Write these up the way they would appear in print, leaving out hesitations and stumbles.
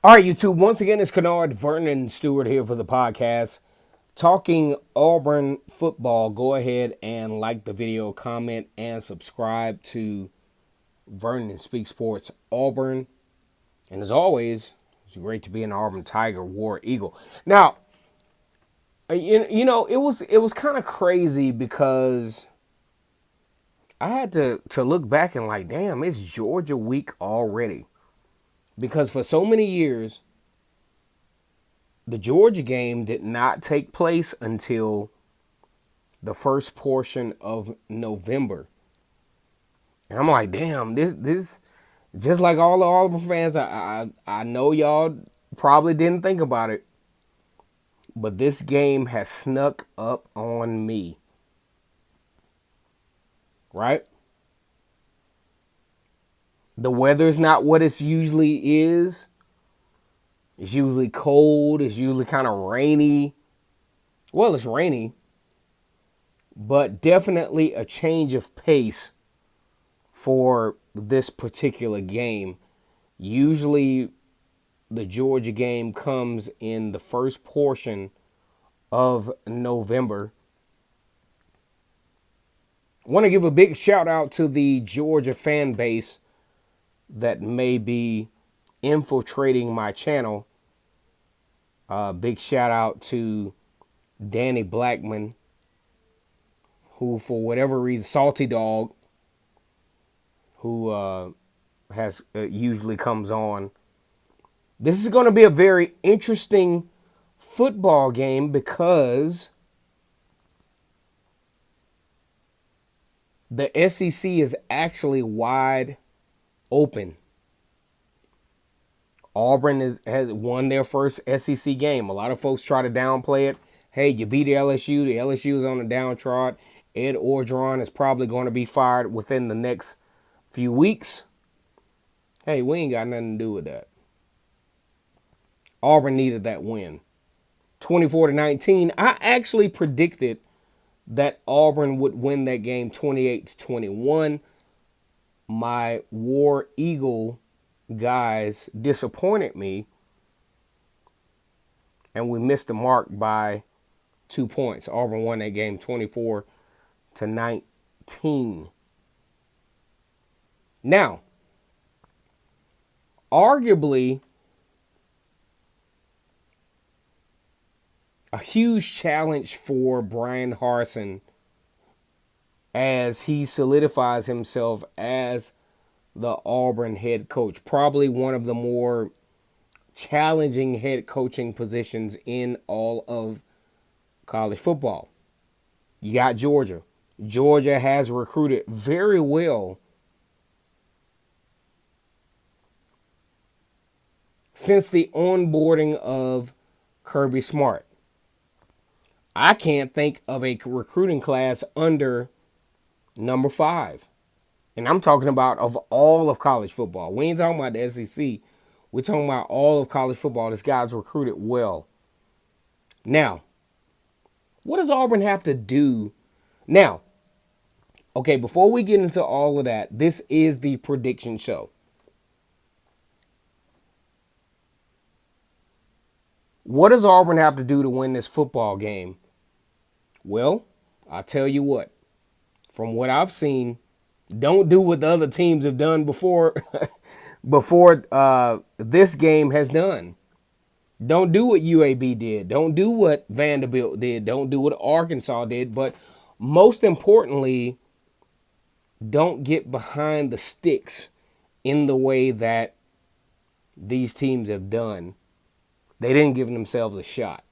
All right, YouTube. Once again, it's Kennard Vernon Stewart here for the podcast. Talking Auburn football. Go ahead and like the video, comment, and subscribe to Vernon Speak Sports Auburn. And as always, it's great to be an Auburn Tiger War Eagle. Now, it was kind of crazy because I had to look back and like, damn, it's Georgia week already. Because for so many years, the Georgia game did not take place until the first portion of November. And I'm like, damn, this just like all the Auburn fans, I know y'all probably didn't think about it, but this game has snuck up on me. Right? The weather's not what it usually is. It's usually cold. It's usually kind of rainy. Well, it's rainy, but definitely a change of pace for this particular game. Usually the Georgia game comes in the first portion of November. I want to give a big shout out to the Georgia fan base that may be infiltrating my channel. Big shout out to Danny Blackman, who for whatever reason, Salty Dog, who has usually comes on. This is going to be a very interesting football game because the SEC is actually wide open. Auburn has won their first SEC game. A lot of folks try to downplay it. Hey, you beat LSU. The LSU is on the downtrod. Ed Orgeron is probably going to be fired within the next few weeks. Hey, we ain't got nothing to do with that. Auburn needed that win. 24-19. I actually predicted that Auburn would win that game 28-21. My War Eagle guys disappointed me, and we missed the mark by 2 points. Auburn won that game 24-19. Now, arguably a huge challenge for Brian Harsin as he solidifies himself as the Auburn head coach. Probably one of the more challenging head coaching positions in all of college football. You got Georgia. Georgia has recruited very well since the onboarding of Kirby Smart. I can't think of a recruiting class under number 5. And I'm talking about of all of college football. We ain't talking about the SEC. We're talking about all of college football. This guy's recruited well. Now, what does Auburn have to do? Now, okay, before we get into all of that, this is the prediction show. What does Auburn have to do to win this football game? Well, I'll tell you what. From what I've seen, don't do what the other teams have done before this game has done. Don't do what UAB did. Don't do what Vanderbilt did. Don't do what Arkansas did. But most importantly, don't get behind the sticks in the way that these teams have done. They didn't give themselves a shot.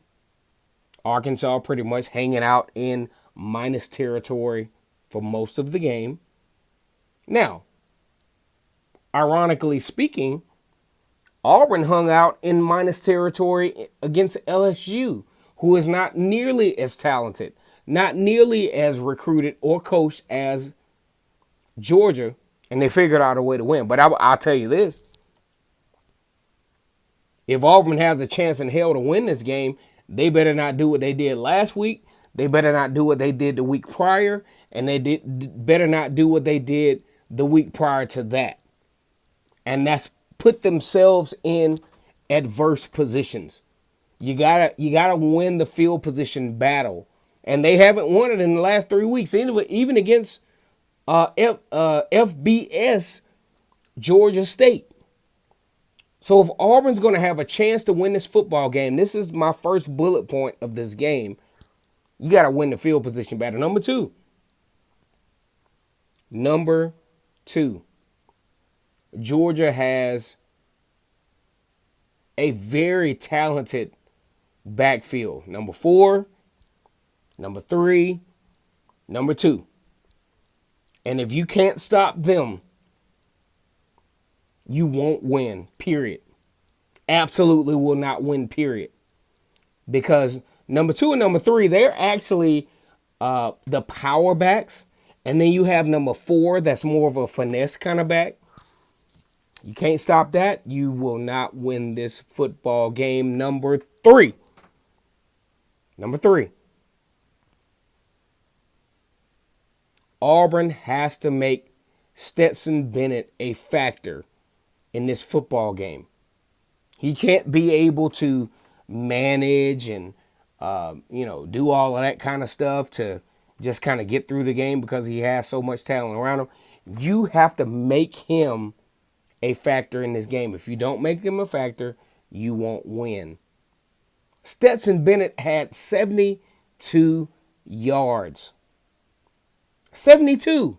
Arkansas pretty much hanging out in minus territory for most of the game. Now, ironically speaking, Auburn hung out in minus territory against LSU, who is not nearly as talented, not nearly as recruited or coached as Georgia, and they figured out a way to win. But I'll tell you this. If Auburn has a chance in hell to win this game, they better not do what they did last week. They better not do what they did the week prior, and they better not do what they did the week prior to that. And that's put themselves in adverse positions. You gotta win the field position battle, and they haven't won it in the last 3 weeks, even against FBS Georgia State. So if Auburn's going to have a chance to win this football game, this is my first bullet point of this game. You got to win the field position battle. Number two, Georgia has a very talented backfield. Number four, number three, number two. And if you can't stop them, you won't win, period. Absolutely will not win, period. Because number two and number three, they're actually the power backs. And then you have number four, that's more of a finesse kind of back. You can't stop that. You will not win this football game. Number three. Auburn has to make Stetson Bennett a factor in this football game. He can't be able to manage and do all of that kind of stuff to just kind of get through the game because he has so much talent around him. You have to make him a factor in this game. If you don't make him a factor, you won't win. Stetson Bennett had 72 yards. 72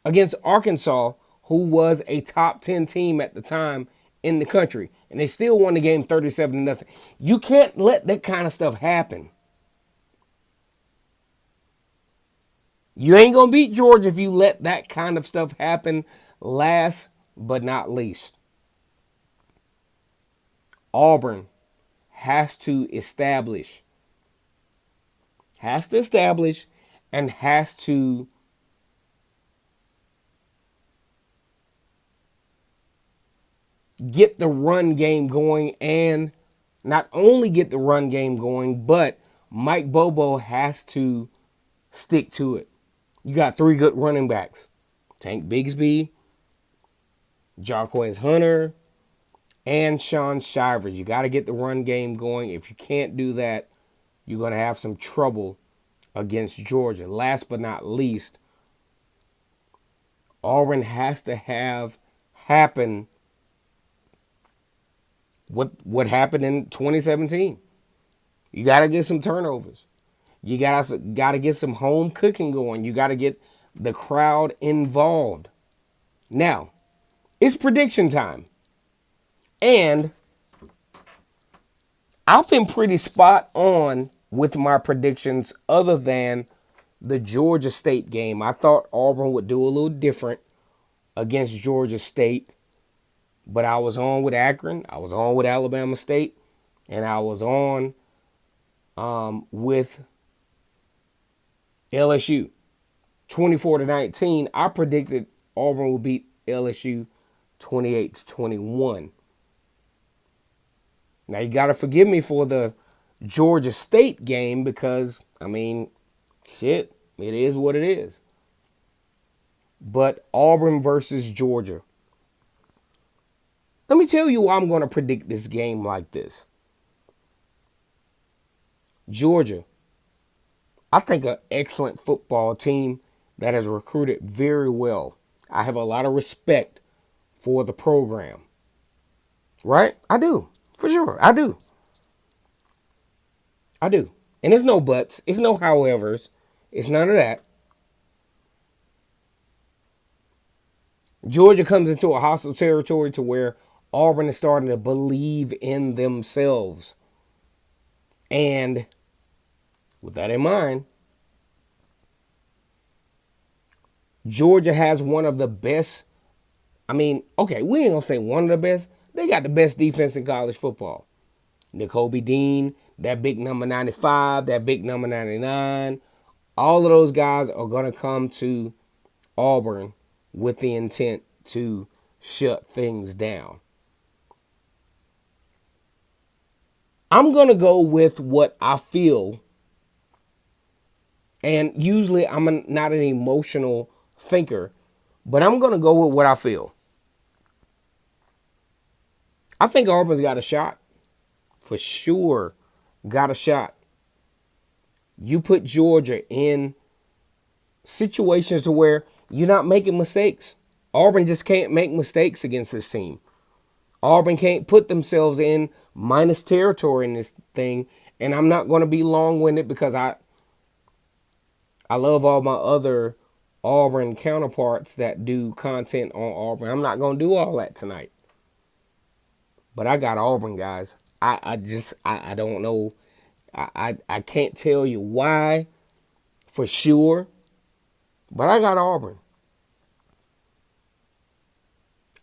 against Arkansas, who was a top 10 team at the time in the country. And they still won the game 37-0. You can't let that kind of stuff happen. You ain't going to beat Georgia if you let that kind of stuff happen. Last but not least, Auburn has to establish and has to get the run game going, and not only get the run game going, but Mike Bobo has to stick to it. You got three good running backs. Tank Bigsby, Jarquez Hunter, and Sean Shivers. You got to get the run game going. If you can't do that, you're going to have some trouble against Georgia. Last but not least, Auburn has to have happen what happened in 2017. You got to get some turnovers. You got to get some home cooking going. You got to get the crowd involved. Now, it's prediction time. And I've been pretty spot on with my predictions other than the Georgia State game. I thought Auburn would do a little different against Georgia State. But I was on with Akron. I was on with Alabama State. And I was on with LSU. 24-19. I predicted Auburn would beat LSU 28-21. Now, you got to forgive me for the Georgia State game because, shit, it is what it is. But Auburn versus Georgia. Let me tell you why I'm going to predict this game like this. Georgia, I think an excellent football team that has recruited very well. I have a lot of respect for the program. Right? I do. For sure. I do. And there's no buts. It's no howevers. It's none of that. Georgia comes into a hostile territory to where Auburn is starting to believe in themselves. And with that in mind, Georgia has one of the best. We ain't going to say one of the best. They got the best defense in college football. N'Kobe Dean, that big number 95, that big number 99. All of those guys are going to come to Auburn with the intent to shut things down. I'm going to go with what I feel. And usually I'm not an emotional thinker, but I'm going to go with what I feel. I think Auburn's got a shot. For sure. Got a shot. You put Georgia in situations to where you're not making mistakes. Auburn just can't make mistakes against this team. Auburn can't put themselves in minus territory in this thing. And I'm not going to be long-winded because I love all my other Auburn counterparts that do content on Auburn. I'm not going to do all that tonight. But I got Auburn, guys. I don't know. I can't tell you why for sure. But I got Auburn.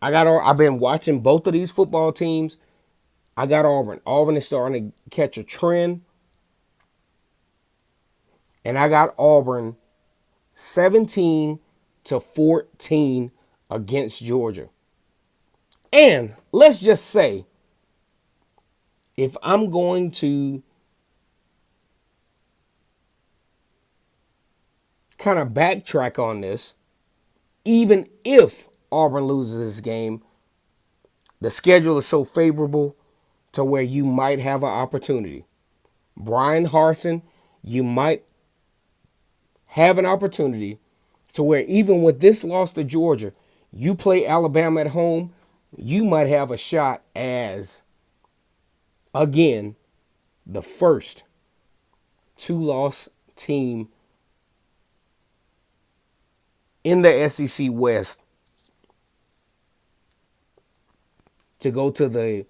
I've been watching both of these football teams. I got Auburn. Auburn is starting to catch a trend. And I got Auburn 17-14 against Georgia. And let's just say, if I'm going to kind of backtrack on this, even if Auburn loses this game, the schedule is so favorable to where you might have an opportunity. Brian Harsin, you might have an opportunity to where even with this loss to Georgia, you play Alabama at home, you might have a shot as, again, the first two-loss team in the SEC West to go to the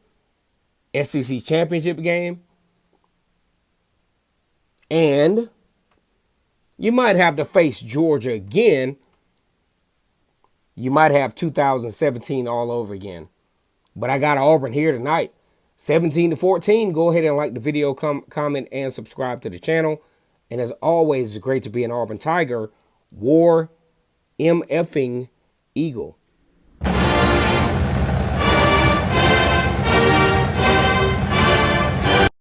SEC championship game. And you might have to face Georgia again. You might have 2017 all over again. But I got Auburn here tonight. 17-14. Go ahead and like the video, comment, and subscribe to the channel. And as always, it's great to be an Auburn Tiger. War MFing Eagle.